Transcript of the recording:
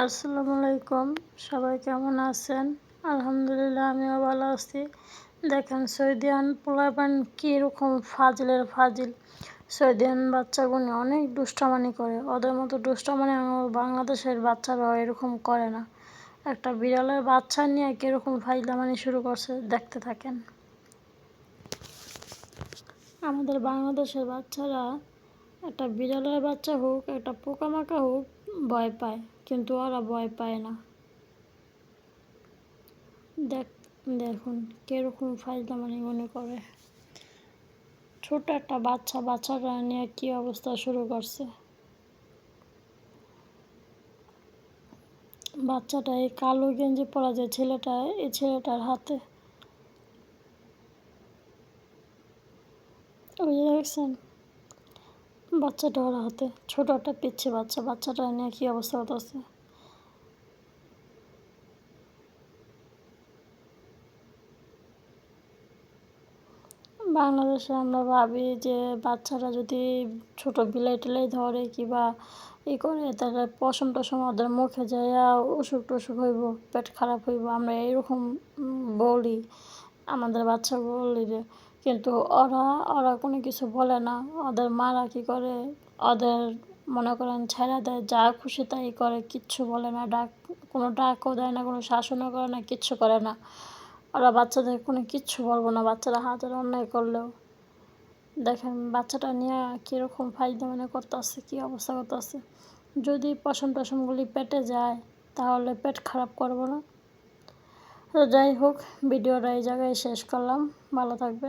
আসসালামু আলাইকুম। সবাই কেমন আছেন? আলহামদুলিল্লাহ, আমিও ভালো আছি। দেখেন সৌদিয়ান পোলাপান কীরকম ফাজিলের ফাজিল। সৌদিয়ান বাচ্চাগুলো অনেক দুষ্টামানি করে, ওদের মতো দুষ্টামানি আমার বাংলাদেশের বাচ্চারাও এরকম করে না। একটা বিড়ালের বাচ্চা নিয়ে কীরকম ফাইজলামানি শুরু করছে দেখতে থাকেন। আমাদের বাংলাদেশের বাচ্চারা একটা বিড়ালের বাচ্চা হোক, একটা পোকামাকড় হোক, ভয় পায়, কিন্তু ওরা ভয় পায় না। দেখুন কীরকম ফাইজলামানি মনে করে। ছোট একটা বাচ্চারা নিয়ে কী অবস্থা শুরু করছে। বাচ্চাটা এই কালো গেঞ্জি পরা যে ছেলেটা, এই ছেলেটার হাতে ওই যে দেখছেন বাচ্চাটা, ওর হাতে ছোট একটা পিচ্ছি বাচ্চাটা নিয়ে কী অবস্থা করতেছে। বাংলাদেশে আমরা ভাবি যে বাচ্চারা যদি ছোট বিলাই ধরে কিবা করে, তাহলে পশম টশম ওদের মুখে যায়, অসুখ টসুখ হইব, পেট খারাপ হইব, আমরা এরকম বলি আমাদের বাচ্চা বলি যে। কিন্তু ওরা কোনো কিছু বলে না। ওদের মারা কী করে, ওদের মনে করেন ছেড়ে দেয়, যা খুশি তাই করে, কিচ্ছু বলে না, কোনো ডাকও দেয় না, কোনো শাসনও করে না, কিচ্ছু করে না। ওরা বাচ্চাদের কোনো কিচ্ছু বলবো না, বাচ্চারা হাজার অন্যায় করলেও। দেখেন বাচ্চাটা নিয়ে কীরকম ফাইজলামি করতেছে, কী অবস্থা করতেছে। যদি পশম টশমগুলি পেটে যায় তাহলে পেট খারাপ করবো না? তো যাই হোক, ভিডিওটা এই জায়গায় শেষ করলাম। ভালো থাকবেন।